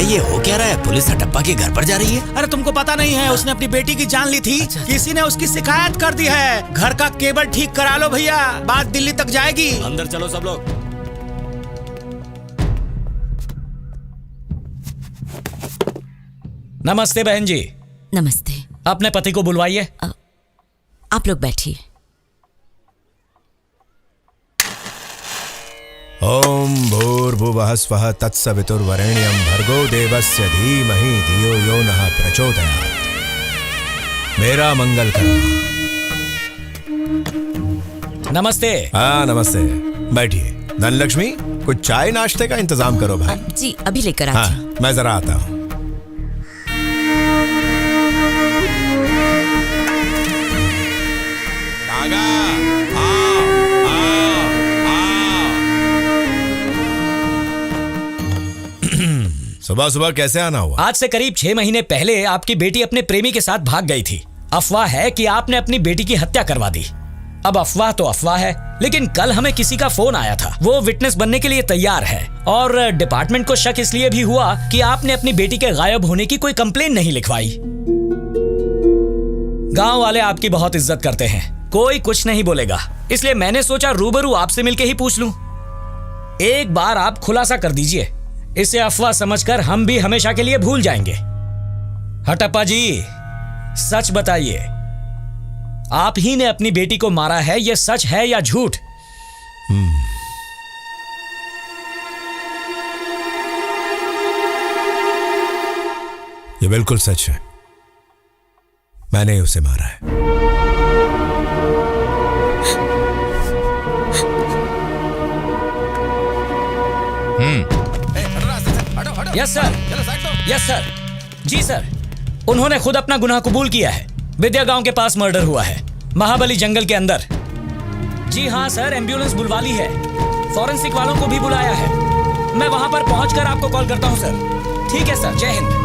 ये हो क्या रहा है? पुलिस हटप्पा के घर पर जा रही है? अरे तुमको पता नहीं है, उसने अपनी बेटी की जान ली थी। किसी ने उसकी शिकायत कर दी है। घर का केबल ठीक करा लो भैया, बात दिल्ली तक जाएगी। अंदर चलो सब लोग। नमस्ते बहन जी। नमस्ते। अपने पति को बुलवाइए। आप लोग बैठिए। ओम भूर्भुवः स्वः तत्सवितुर्वरेण्यं भर्गो देवस्य धीमहि धियो यो नः प्रचोदयात्। मेरा मंगल करो। नमस्ते। हाँ नमस्ते, बैठिए। धनलक्ष्मी, कुछ चाय नाश्ते का इंतजाम करो भाई। जी अभी लेकर आती हूँ। हाँ मैं जरा आता हूँ। सुबह सुबह कैसे आना हुआ? आज से करीब 6 महीने पहले आपकी बेटी अपने प्रेमी के साथ भाग गई थी। अफवाह है कि आपने अपनी बेटी की हत्या करवा दी। अब अफवाह तो अफवाह है, लेकिन कल हमें किसी का फोन आया था। वो विटनेस बनने के लिए तैयार है और डिपार्टमेंट को शक इसलिए भी हुआ कि आपने अपनी बेटी के गायब होने की कोई कंप्लेन नहीं लिखवाई। गांव वाले आपकी बहुत इज्जत करते हैं, कोई कुछ नहीं बोलेगा, इसलिए मैंने सोचा रूबरू आपसे मिलके ही पूछ लूं। एक बार आप खुलासा कर दीजिए, इसे अफवाह समझकर हम भी हमेशा के लिए भूल जाएंगे। हटप्पा जी, सच बताइए, आप ही ने अपनी बेटी को मारा है, यह सच है या झूठ? ये बिल्कुल सच है, मैंने ही उसे मारा है। यस सर, यस सर, जी सर। उन्होंने खुद अपना गुनाह कबूल किया है। विद्या गांव के पास मर्डर हुआ है, महाबली जंगल के अंदर। जी हाँ सर, एम्बुलेंस बुलवा ली है, फॉरेंसिक वालों को भी बुलाया है। मैं वहां पर पहुंचकर आपको कॉल करता हूं सर। ठीक है सर, जय हिंद।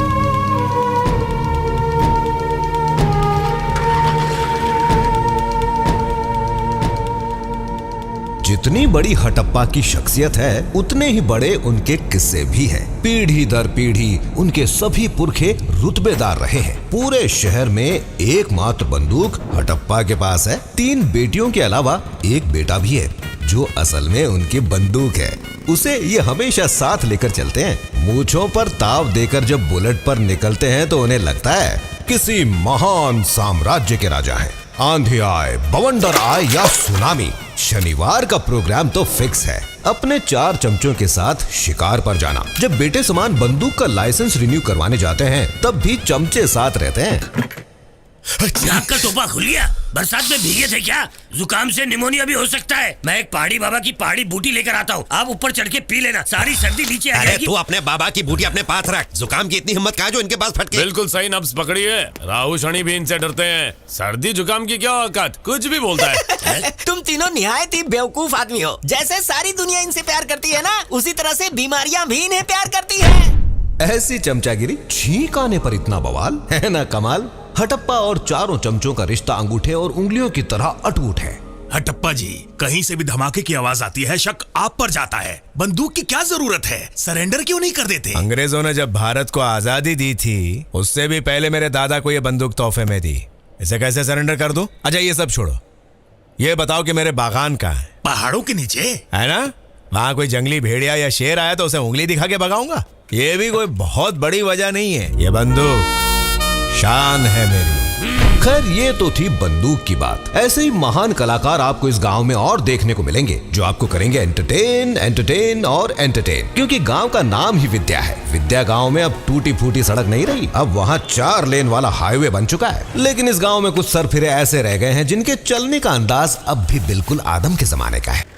जितनी बड़ी हटप्पा की शख्सियत है, उतने ही बड़े उनके किस्से भी हैं। पीढ़ी दर पीढ़ी उनके सभी पुरखे रुतबेदार रहे हैं। पूरे शहर में एकमात्र बंदूक हटप्पा के पास है। 3 बेटियों के अलावा एक बेटा भी है, जो असल में उनकी बंदूक है। उसे ये हमेशा साथ लेकर चलते हैं। मूंछों पर ताव देकर जब बुलेट पर निकलते हैं तो उन्हें लगता है किसी महान साम्राज्य के राजा हैं। आंधी आए, बवंडर आए या सुनामी, शनिवार का प्रोग्राम तो फिक्स है। अपने 4 चमचों के साथ शिकार पर जाना। जब बेटे समान बंदूक का लाइसेंस रिन्यू करवाने जाते हैं, तब भी चमचे साथ रहते हैं। नाक का टोपा खुल गया। बरसात में भीगे थे क्या? जुकाम से निमोनिया भी हो सकता है। मैं एक पहाड़ी बाबा की पहाड़ी बूटी लेकर आता हूँ, आप ऊपर चढ़ के पी लेना, सारी सर्दी नीचे आ जाएगी। तू अपने बाबा की बूटी अपने पास रख। जुकाम की इतनी हिम्मत कहाँ जो इनके पास फटके। बिल्कुल सही नब्ज पकड़ी है। राहु शनि भी इनसे डरते हैं। सर्दी जुकाम की क्या औकात, कुछ भी बोलता है। तुम तीनों निहायत ही बेवकूफ आदमी हो। जैसे सारी दुनिया इनसे प्यार करती है ना, उसी तरह से बीमारियां भी इन्हें प्यार करती हैं। ऐसी चमचागिरी, छींक आने पर इतना बवाल, है ना कमाल। हटप्पा और 4 चमचों का रिश्ता अंगूठे और उंगलियों की तरह अटूट है। हटप्पा जी, कहीं से भी धमाके की आवाज आती है, शक आप पर जाता है। बंदूक की क्या जरूरत है? सरेंडर क्यों नहीं कर देते? अंग्रेजों ने जब भारत को आजादी दी थी, उससे भी पहले मेरे दादा को ये बंदूक तोहफे में दी। इसे कैसे सरेंडर कर दूं? अच्छा ये सब छोड़ो, ये बताओ कि मेरे बागान कहाँ है? पहाड़ों के नीचे है ना? वहाँ कोई जंगली भेड़िया या शेर आया तो उसे उंगली दिखा के भगाऊंगा? ये भी कोई बहुत बड़ी वजह नहीं है। ये बंदूक शान है मेरी। खैर ये तो थी बंदूक की बात। ऐसे ही महान कलाकार आपको इस गांव में और देखने को मिलेंगे, जो आपको करेंगे एंटरटेन, एंटरटेन और एंटरटेन। क्योंकि गांव का नाम ही विद्या है। विद्या गांव में अब टूटी फूटी सड़क नहीं रही, अब वहाँ 4 लेन वाला हाईवे बन चुका है। लेकिन इस गांव में कुछ सरफिरे ऐसे रह गए हैं जिनके चलने का अंदाज अब भी बिल्कुल आदम के जमाने का है।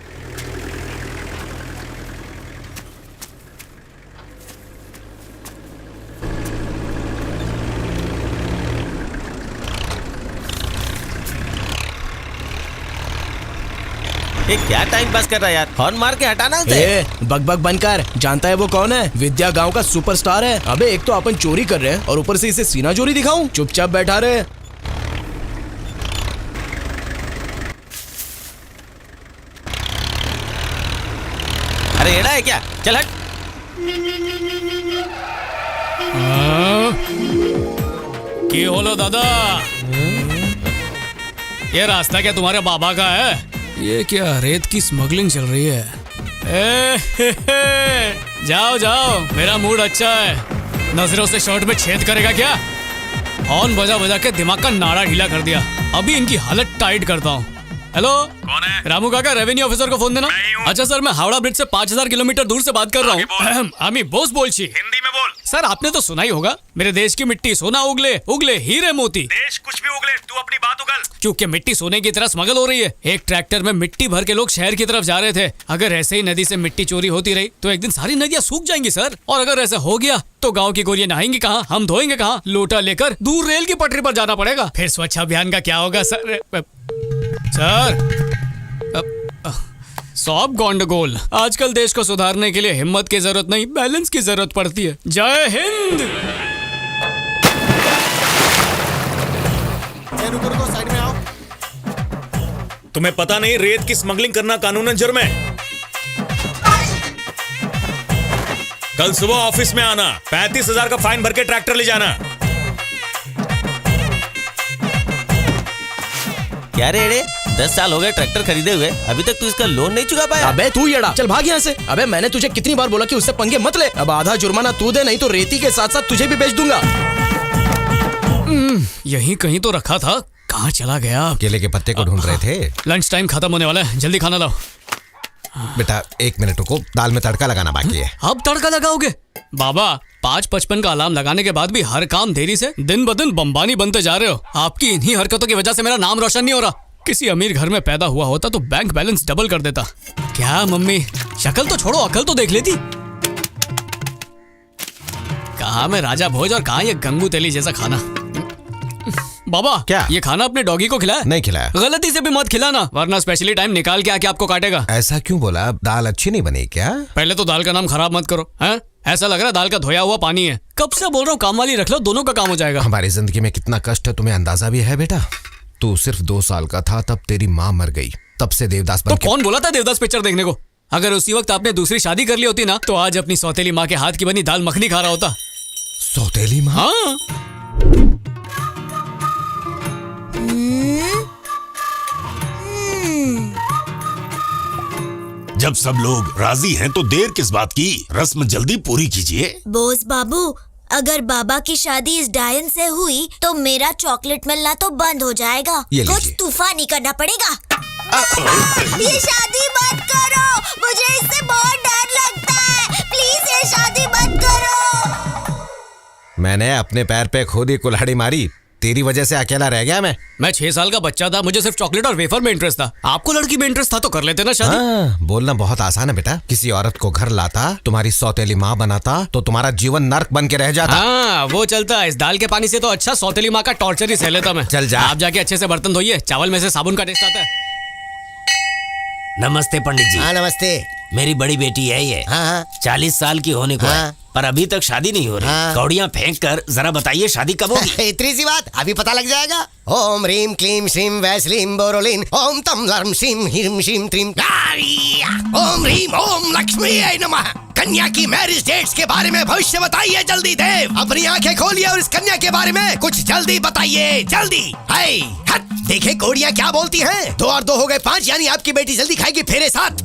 क्या टाइम पास कर रहा है यार, हॉर्न मार के हटाना उसे। बकबक बनकर, जानता है वो कौन है? विद्या गांव का सुपरस्टार है। अबे एक तो अपन चोरी कर रहे हैं और ऊपर से इसे सीना चोरी दिखाऊं? चुपचाप बैठा रहे। अरे एड़ा है क्या? चल हट। কি হলো দাদা? ये रास्ता क्या तुम्हारे बाबा का है? ये क्या रेत की स्मगलिंग चल रही है? जाओ जाओ, मेरा मूड अच्छा है। नजरों से शर्ट में छेद करेगा क्या? हॉर्न बजा बजा के दिमाग का नाड़ा ढीला कर दिया। अभी इनकी हालत टाइट करता हूँ। हेलो, कौन है? रामू काका, रेवेन्यू ऑफिसर को फोन देना। अच्छा सर, मैं हावड़ा ब्रिज से 5000 किलोमीटर दूर से बात कर रहा हूँ। आमी बोस बोलছি। हिंदी में बोल। सर, आपने तो सुना ही होगा, मेरे देश की मिट्टी सोना उगले उगले हीरे मोती। देश कुछ भी उगले, तू अपनी बात उगल। क्योंकि मिट्टी सोने की तरह स्मगल हो रही है। एक ट्रैक्टर में मिट्टी भर के लोग शहर की तरफ जा रहे थे। अगर ऐसे ही नदी से मिट्टी चोरी होती रही तो एक दिन सारी नदियाँ सूख जाएंगी सर। और अगर ऐसा हो गया तो गांव की गोरियां नहाएंगी कहाँ, हम धोएंगे कहाँ? लोटा लेकर दूर रेल की पटरी पर जाना पड़ेगा। फिर स्वच्छ अभियान का क्या होगा सर? सर, सब गंडगोल। आजकल देश को सुधारने के लिए हिम्मत की जरूरत नहीं, बैलेंस की जरूरत पड़ती है। जय हिंद। रुको, साइड में आओ। तुम्हें पता नहीं रेत की स्मगलिंग करना कानूनन जुर्म है? कल सुबह ऑफिस में आना, 35,000 का फाइन भर के ट्रैक्टर ले जाना। क्या रे 10 साल हो गए ट्रैक्टर खरीदे हुए, अभी तक तू इसका लोन नहीं चुका पाया? अबे तू येड़ा, चल भाग यहाँ से। अबे मैंने तुझे कितनी बार बोला कि उससे पंगे मत ले। अब आधा जुर्माना तू दे, नहीं तो रेती के साथ साथ तुझे भी बेच दूंगा। यहीं कहीं तो रखा था, कहाँ चला गया? केले के पत्ते को ढूंढ रहे थे। लंच टाइम खत्म होने वाला है, जल्दी खाना लाओ। बेटा 1 मिनट रुको, दाल में तड़का लगाना बाकी है। अब तड़का लगाओगे? बाबा 5:55 का अलार्म लगाने के बाद भी हर काम देरी से दिन ब दिन बम्बानी बनते जा रहे हो। आपकी इन्हीं हरकतों की वजह से मेरा नाम रोशन नहीं हो रहा। किसी अमीर घर में पैदा हुआ होता तो बैंक बैलेंस डबल कर देता। क्या मम्मी, शक्ल तो छोड़ो, अकल तो देख लेती। कहाँ मैं राजा भोज और कहाँ ये गंगू तेली जैसा खाना। बाबा, क्या ये खाना अपने डॉगी को खिलाया? नहीं खिलाया। गलती से भी मत खिलाना, वरना स्पेशली टाइम निकाल के आके आपको काटेगा। ऐसा क्यों बोला? दाल अच्छी नहीं बनी क्या? पहले तो दाल का नाम खराब मत करो, हैं? ऐसा लग रहा है दाल का धोया हुआ पानी है। कब से बोल रहा हूँ काम वाली रख लो, दोनों का काम हो जाएगा। हमारी जिंदगी में कितना कष्ट है तुम्हें अंदाजा भी है बेटा? तू सिर्फ 2 साल का था तब तेरी माँ मर गई, तब से देवदास तो कौन बोला था देवदास पिक्चर देखने को? अगर उसी वक्त आपने दूसरी शादी कर ली होती ना, तो आज अपनी सौतेली माँ के हाथ की बनी दाल मखनी खा रहा होता। सौतेली माँ? हाँ। जब सब लोग राजी हैं तो देर किस बात की, रस्म जल्दी पूरी कीजिए। बोस बाबू, अगर बाबा की शादी इस डायन से हुई तो मेरा चॉकलेट मिलना तो बंद हो जाएगा। कुछ तूफान ही करना पड़ेगा। ये शादी मत करो, मुझे इससे बहुत डर लगता है। प्लीज ये शादी मत करो। मैंने अपने पैर पे खुद ही कुल्हाड़ी मारी, तेरी वजह से अकेला रह गया मैं 6 साल का बच्चा था, मुझे सिर्फ चॉकलेट और वेफर में इंटरेस्ट था। आपको लड़की में इंटरेस्ट था तो कर लेते ना शादी। हाँ, बोलना बहुत आसान है बेटा। किसी औरत को घर लाता, तुम्हारी सौतेली माँ बनाता तो तुम्हारा जीवन नर्क बन के रह जाता। हाँ, वो चलता। इस दाल के पानी से तो अच्छा सौतेली माँ का टॉर्चर ही सह लेता मैं। चल जा। आप जाके अच्छे से बर्तन धोइए, चावल में से साबुन का टेस्ट आता है। नमस्ते पंडित जी। हाँ नमस्ते। मेरी बड़ी बेटी है ये। हाँ 40 साल की होने को है, पर अभी तक शादी नहीं हो रही। कौड़ियाँ फेंक कर जरा बताइए शादी कब होगी? इतनी सी बात, अभी पता लग जाएगा। ओम रीम क्लीम श्रीम वैसलीम बोरोलिन ओम तम लर्म श्रीम हिम श्रीम त्रीम। ओम रीम ओम लक्ष्मी नमः। कन्या की मैरिज डेट्स के बारे में भविष्य बताइए जल्दी देव। अपनी आंखें खोलिए और इस कन्या के बारे में कुछ जल्दी बताइए, जल्दी। हाय हट, देखे कौड़ियाँ क्या बोलती हैं। 2 और 2 हो गए 5, यानी आपकी बेटी जल्दी खाएगी फेरे 7।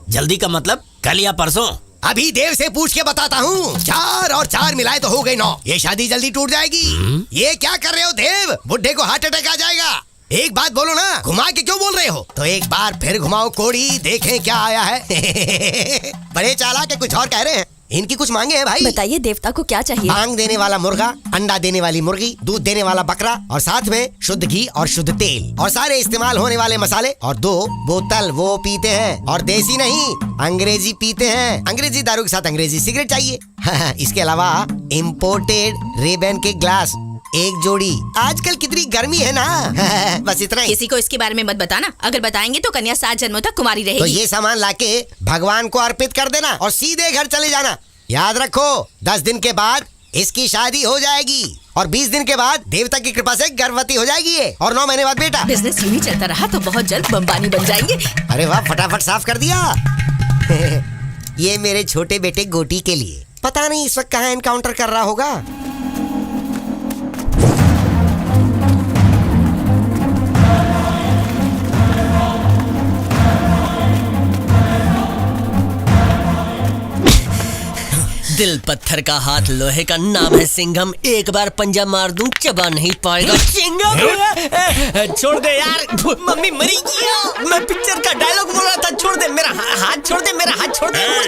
जल्दी का मतलब कल या परसों? अभी देव से पूछ के बताता हूँ। 4 और 4 मिलाए तो हो गए 9। ये शादी जल्दी टूट जाएगी। ये क्या कर रहे हो देव? बुढ़े को हार्ट अटैक आ जाएगा। एक बात बोलो ना, घुमा के क्यों बोल रहे हो? तो एक बार फिर घुमाओ कोड़ी, देखें क्या आया है। बड़े चालाक के कुछ और कह रहे हैं। इनकी कुछ मांगे हैं भाई। बताइए देवता को क्या चाहिए? आंग देने वाला मुर्गा, अंडा देने वाली मुर्गी, दूध देने वाला बकरा और साथ में शुद्ध घी और शुद्ध तेल और सारे इस्तेमाल होने वाले मसाले और 2 बोतल वो पीते हैं और देसी नहीं अंग्रेजी पीते हैं। अंग्रेजी दारू के साथ अंग्रेजी सिगरेट चाहिए। इसके अलावा इम्पोर्टेड रेबन के ग्लास 1 जोड़ी। आजकल कितनी गर्मी है ना। बस इतना ही। किसी को इसके बारे में मत बताना, अगर बताएंगे तो कन्या 7 जन्मों तक कुमारी रहेगी। तो ये सामान लाके भगवान को अर्पित कर देना और सीधे घर चले जाना। याद रखो 10 दिन के बाद इसकी शादी हो जाएगी और 20 दिन के बाद देवता की कृपा से गर्भवती हो जाएगी ये, और 9 महीने बाद बेटा। बिजनेस यूं ही चलता रहा तो बहुत जल्द बम्बानी बन जाएंगे। अरे वाह, फटाफट साफ कर दिया। ये मेरे छोटे बेटे गोटी के लिए पता नहीं इस वक्त कहाँ एनकाउंटर कर रहा होगा। दिल पत्थर का हाथ लोहे का, नाम है सिंघम। एक बार पंजा मार दूं चबा नहीं पाएगा। सिंघम छोड़ दे यार, मम्मी मरी गया। मैं पिक्चर का डायलॉग बोल रहा था, छोड़ दे मेरा हाथ, छोड़ दे मेरा हाथ, छोड़ दे यार।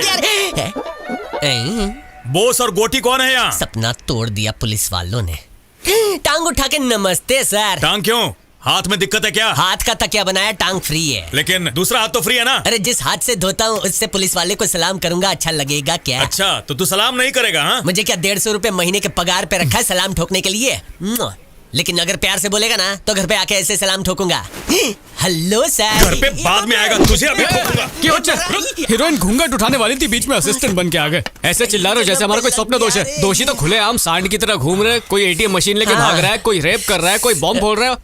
बोस और गोटी कौन है यहाँ? सपना तोड़ दिया पुलिस वालों ने। टांग उठा के नमस्ते सर। टांग क्यों? हाथ में दिक्कत है क्या? हाथ का तकिया बनाया, टांग फ्री है। लेकिन दूसरा हाथ तो फ्री है ना? अरे जिस हाथ से धोता हूँ उससे पुलिस वाले को सलाम करूंगा, अच्छा लगेगा क्या? अच्छा तो तू सलाम नहीं करेगा? हाँ, मुझे क्या 150 रुपए महीने के पगार पे रखा है सलाम ठोकने के लिए? लेकिन अगर प्यार से बोलेगा ना तो घर पे आके ऐसे सलाम ठोकूंगा। Hello sir. घर पे बाद में आएगा, तुझे अभी ठोकूंगा। क्यों? हीरोइन घूंघट उठाने वाली थी, बीच में असिस्टेंट बन के आ गए। ऐसे चिल्ला रहे हो जैसे हमारा कोई स्वप्न दोष है। दोषी तो खुलेआम सांड की तरह घूम रहे, कोई एटीएम मशीन लेके भाग रहा है, कोई रेप कर रहा है, कोई बॉम्ब फोड़ रहा है।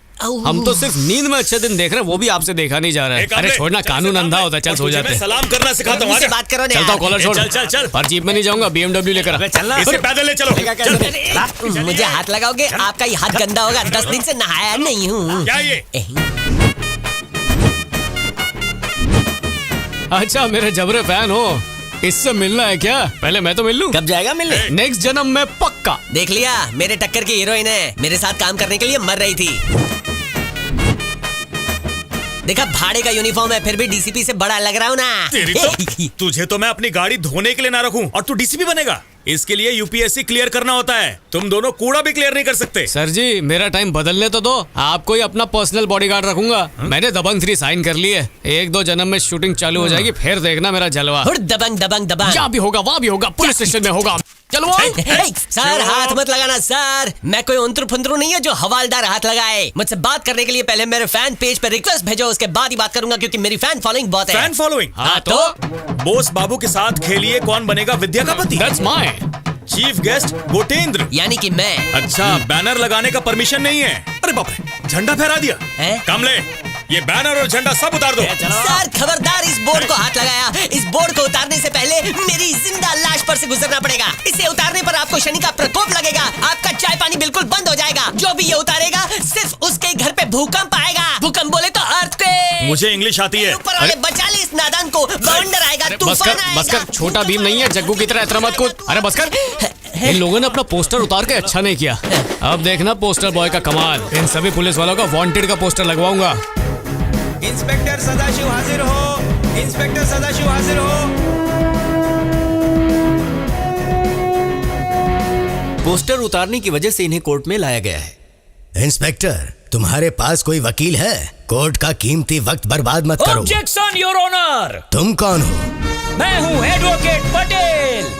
हम तो सिर्फ नींद में अच्छे दिन देख रहे हैं, वो भी आपसे देखा नहीं जा रहा है। अरे छोड़ना, कानून अंधा होता है। चल सो जाते हैं। सलाम करना सिखाता हूँ। बात करो ना। चलता हूँ, कॉलर छोड़। चल चल चल। पर जीप में नहीं जाऊंगा, BMW लेकर। इसे पैदल ले चलो। मुझे हाथ लगाओगे? आपका ये हाथ गंदा होगा, 10 दिन से नहाया नहीं हूँ। क्या ये? अच्छा मेरे जबरे फैन हो, इससे मिलना है क्या? पहले मैं तो मिल लूं। कब जाएगा मिलने? नेक्स्ट जन्म में पक्का। देख लिया, मेरे टक्कर की हीरोइन है, मेरे साथ काम करने के लिए मर रही थी। देखा भाड़े का यूनिफॉर्म है, फिर भी डीसीपी से बड़ा लग रहा हूँ ना। तेरी तो तुझे तो मैं अपनी गाड़ी धोने के लिए ना रखूं और तू डीसीपी बनेगा? इसके लिए यूपीएससी क्लियर करना होता है। तुम दोनों कूड़ा भी क्लियर नहीं कर सकते। सर जी मेरा टाइम बदलने तो दो, आपको ही अपना पर्सनल बॉडीगार्ड रखूंगा। मैंने दबंग 3 साइन कर ली है, 1-2 जन्म में शूटिंग चालू हो जाएगी, फिर देखना मेरा जलवा। दबंग दबंग दबंग, यहाँ भी होगा, वहाँ भी होगा, पुलिस स्टेशन में होगा। चलो सर हाथ मत लगाना सर, मैं कोई उंतरू फुंतरू नहीं है जो हवालदार हाथ लगाए। मुझसे बात करने के लिए पहले मेरे फैन पेज पे रिक्वेस्ट भेजो, उसके बाद ही बात करूंगा, क्योंकि मेरी फैन फॉलोइंग बहुत है। Fan following? हाँ तो बोस बाबू के साथ खेलिए कौन बनेगा विद्या का पति। That's my चीफ गेस्ट गोटेंद्र, यानी कि मैं। अच्छा बैनर लगाने का परमिशन नहीं है? अरे बाप रे, झंडा फहरा दिया। कमले ये बैनर और झंडा सब उतार दो। सर खबरदार, इस बोर्ड को हाथ लगाया। इस बोर्ड को उतारने से पहले मेरी जिंदा लाश पर से गुजरना पड़ेगा। इसे उतारने पर आपको शनि का प्रकोप लगेगा, आपका चाय पानी बिल्कुल बंद हो जाएगा। जो भी ये उतारेगा सिर्फ उसके घर पे भूकंप आएगा। भूकंप बोले तो अर्थक्वेक। मुझे इंग्लिश आती है। ऊपर वाले बचा ले इस नादान को, बवंडर आएगा, तूफान आएगा। बस कर, छोटा भीम नहीं है, जग्गू की तरह इतना मत कूद। अरे बस कर। इन लोगों ने अपना पोस्टर उतार के अच्छा नहीं किया। अब देखना पोस्टर बॉय का कमाल। इन सभी पुलिस वालों का वांटेड का पोस्टर लगवाऊंगा। इंस्पेक्टर सदाशिव हाजिर हो, इंस्पेक्टर सदाशिव हाजिर हो। पोस्टर उतारने की वजह से इन्हें कोर्ट में लाया गया है। इंस्पेक्टर तुम्हारे पास कोई वकील है? कोर्ट का कीमती वक्त बर्बाद मत करो। Objection your honour. तुम कौन हो? मैं हूँ एडवोकेट पटेल।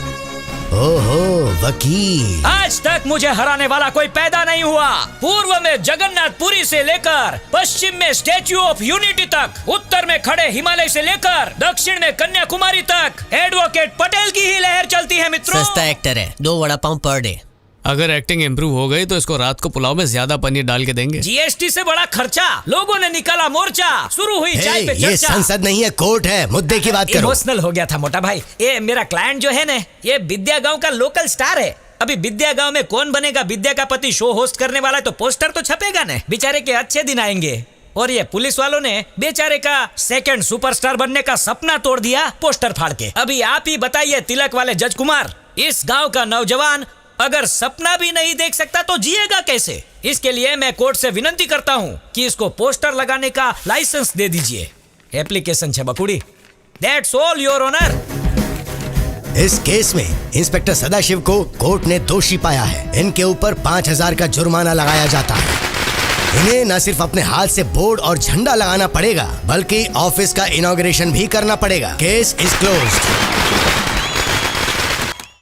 ओहो वकील। आज तक मुझे हराने वाला कोई पैदा नहीं हुआ। पूर्व में जगन्नाथपुरी से लेकर पश्चिम में स्टैच्यू ऑफ यूनिटी तक, उत्तर में खड़े हिमालय से लेकर दक्षिण में कन्याकुमारी तक एडवोकेट पटेल की ही लहर चलती है मित्रों। सस्ता एक्टर है, 2 वड़ा पाव पर डे। अगर एक्टिंग इम्प्रूव हो गई तो इसको रात को पुलाव में ज्यादा पनीर डाल के देंगे। जीएसटी से बड़ा खर्चा, लोगों ने निकाला मोर्चा, शुरू हुई चाय पे ये चर्चा। संसद नहीं है, कोर्ट है, मुद्दे की बात करो। इमोशनल हो गया था मोटा भाई। ये मेरा क्लाइंट जो है ना, ये विद्या गांव का लोकल स्टार है। अभी विद्या गांव में कौन बनेगा विद्या का पति शो होस्ट करने वाला है, तो पोस्टर तो छपेगा ना। बेचारे के अच्छे दिन आएंगे। और ये पुलिस वालों ने बेचारे का सेकंड सुपरस्टार बनने का सपना तोड़ दिया पोस्टर फाड़ के। अभी आप ही बताइए तिलक वाले जज कुमार, इस गांव का नौजवान अगर सपना भी नहीं देख सकता तो जिएगा कैसे? इसके लिए मैं कोर्ट से विनती करता हूँ कि इसको पोस्टर लगाने का लाइसेंस दे दीजिए। एप्लीकेशन है बकुड़ी। That's all your honour. इस केस में इंस्पेक्टर सदाशिव को कोर्ट ने दोषी पाया है। इनके ऊपर 5000 का जुर्माना लगाया जाता है। इन्हें न सिर्फ अपने हाथ से बोर्ड और झंडा लगाना पड़ेगा, बल्कि ऑफिस का इनॉग्रेशन भी करना पड़ेगा। Case is closed.